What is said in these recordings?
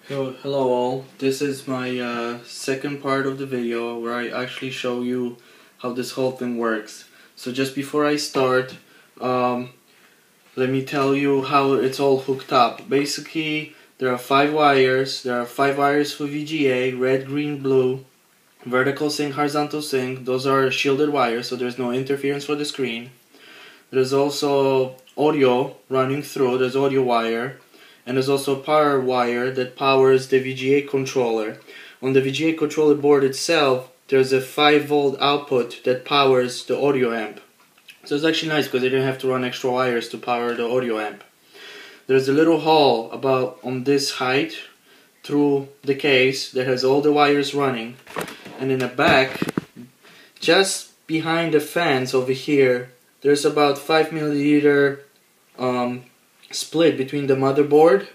Hello all, this is my second part of the video where I actually show you how this whole thing works. So just before I start, let me tell you how it's all hooked up. Basically, there are 5 wires. There are 5 wires for VGA, red, green, blue, vertical sync, horizontal sync. Those are shielded wires, so there's no interference for the screen. There's also audio running through, there's audio wire. And there's also a power wire that powers the VGA controller. On the VGA controller board itself, there's a 5-volt output that powers the audio amp. So it's actually nice because they didn't have to run extra wires to power the audio amp. There's a little hole about on this height through the case that has all the wires running. And in the back, just behind the fans over here, there's about 5 milliliter split between the motherboard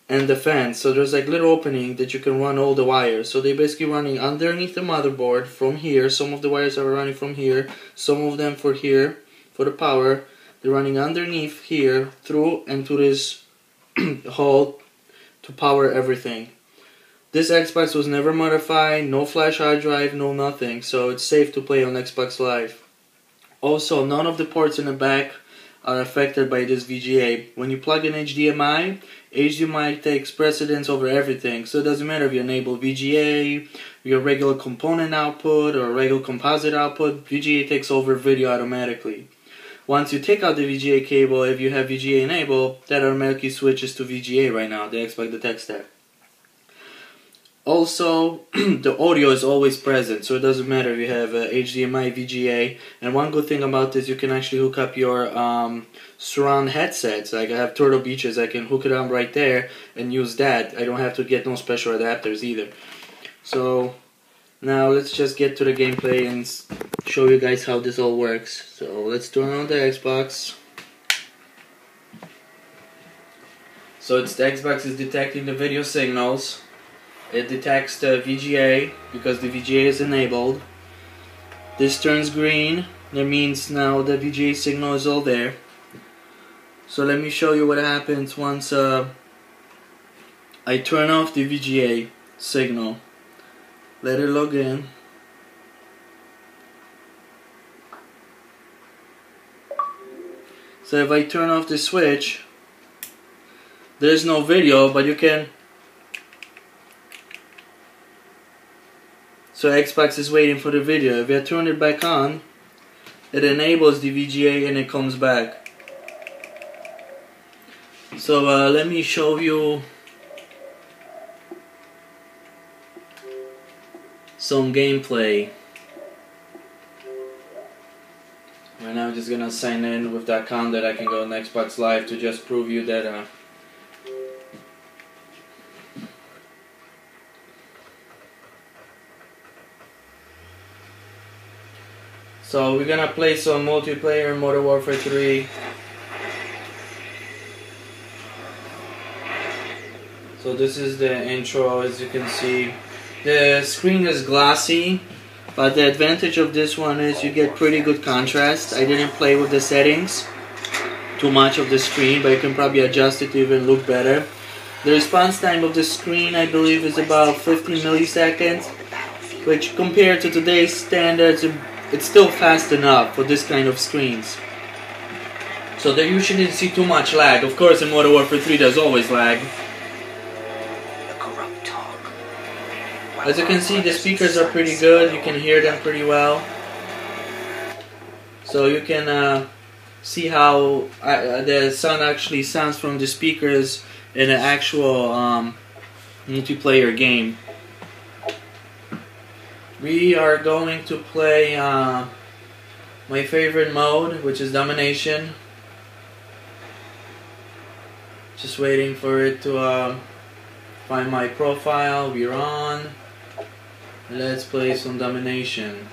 and the fan. So there's like little opening that you can run all the wires. So they're basically running underneath the motherboard from here. Some of the wires are running from here, some of them for here for the power. They're running underneath here through and to this hole to power everything. This Xbox was never modified, no flash hard drive, no nothing, so it's safe to play on Xbox Live. Also, none of the ports in the back are affected by this VGA. When you plug in HDMI takes precedence over everything. So it doesn't matter if you enable VGA, your regular component output, or regular composite output, VGA takes over video automatically. Once you take out the VGA cable, if you have VGA enabled, that automatically switches to VGA right now. The Xbox detects that. Also, the audio is always present, so it doesn't matter if you have HDMI, VGA. And one good thing about this, you can actually hook up your surround headsets. Like I have Turtle Beaches, I can hook it up right there and use that. I don't have to get no special adapters either. So now let's just get to the gameplay and show you guys how this all works. So let's turn on the Xbox. So the Xbox is detecting the video signals. It detects the VGA because the VGA is enabled. This turns green. That means now the VGA signal is all there. So let me show you what happens once I turn off the VGA signal. Let it log in. So if I turn off the switch, there's no video, but you can. So Xbox is waiting for the video. If I turn it back on, it enables the VGA and it comes back. So let me show you some gameplay. Right now I'm just gonna sign in with the account that I can go on Xbox Live to just prove you that So we're gonna play some multiplayer Modern Warfare 3. So this is the intro. As you can see, the screen is glossy, but the advantage of this one is you get pretty good contrast. I didn't play with the settings too much of the screen, but you can probably adjust it to even look better. The response time of the screen, I believe, is about 15 milliseconds, which compared to today's standards, it's still fast enough for this kind of screens. So that you shouldn't see too much lag. Of course in Modern Warfare 3 there's always lag. As you can see, the speakers are pretty good. You can hear them pretty well. So you can see how the sound actually sounds from the speakers in an actual multiplayer game. We are going to play my favorite mode, which is Domination. Just waiting for it to find my profile. We're on. Let's play some Domination.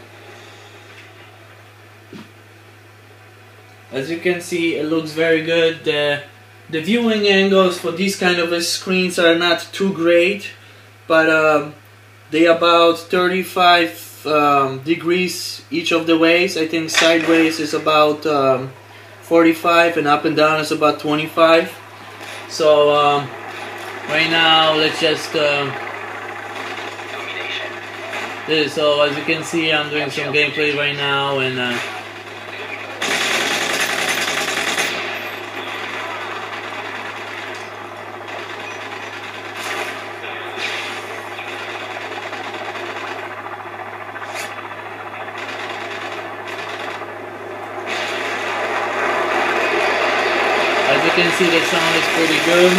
As you can see, it looks very good. The viewing angles for these kind of screens are not too great, but they about 35 degrees each of the ways. I think sideways is about 45 and up and down is about 25. So Right now, let's just so as you can see, I'm doing some gameplay right now, and as you can see, the sound is pretty good.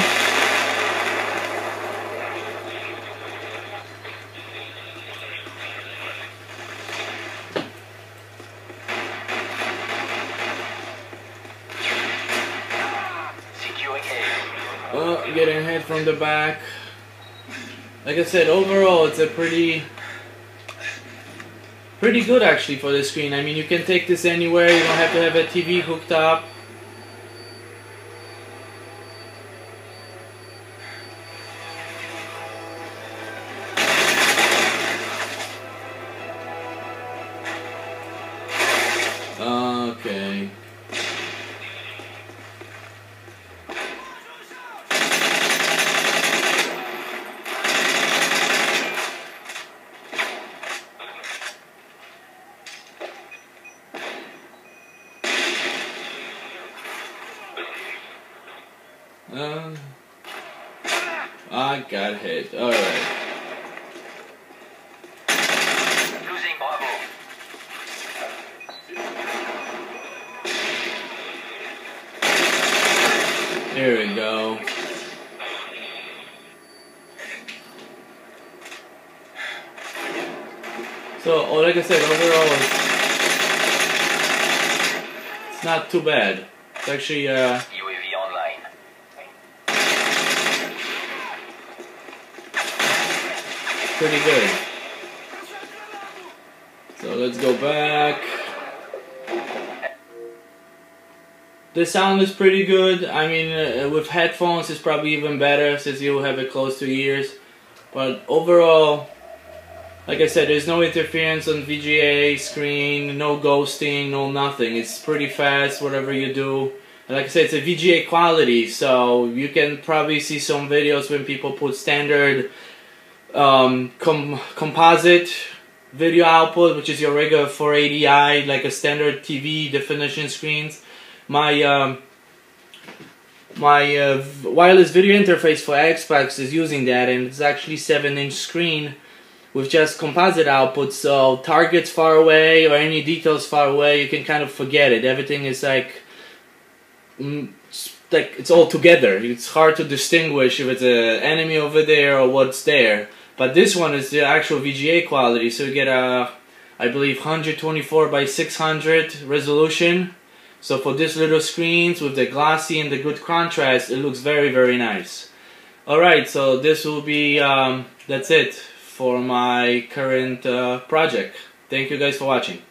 Getting hit from the back. Like I said, overall it's a pretty good actually for the screen. I mean, you can take this anywhere, you don't have to have a TV hooked up. Okay. I got hit. Alright. Losing Bravo. There we go. So, like I said, overall it's not too bad. It's actually UAV online. pretty good. So let's go back. The sound is pretty good. I mean, with headphones it's probably even better since you have it close to your ears. But overall, like I said, there's no interference on VGA screen, no ghosting, no nothing. It's pretty fast, whatever you do. And like I said, it's a VGA quality, so you can probably see some videos when people put standard composite video output, which is your regular 480i, like a standard TV definition screens. My wireless video interface for Xbox is using that, and it's actually 7-inch screen with just composite output, so targets far away or any details far away, you can kind of forget it. Everything is like it's all together. It's hard to distinguish if it's an enemy over there or what's there. But this one is the actual VGA quality, so you get a, I believe, 124 by 600 resolution. So for this little screens with the glossy and the good contrast, it looks very, very nice. Alright, so this will be, that's it for my current project. Thank you guys for watching.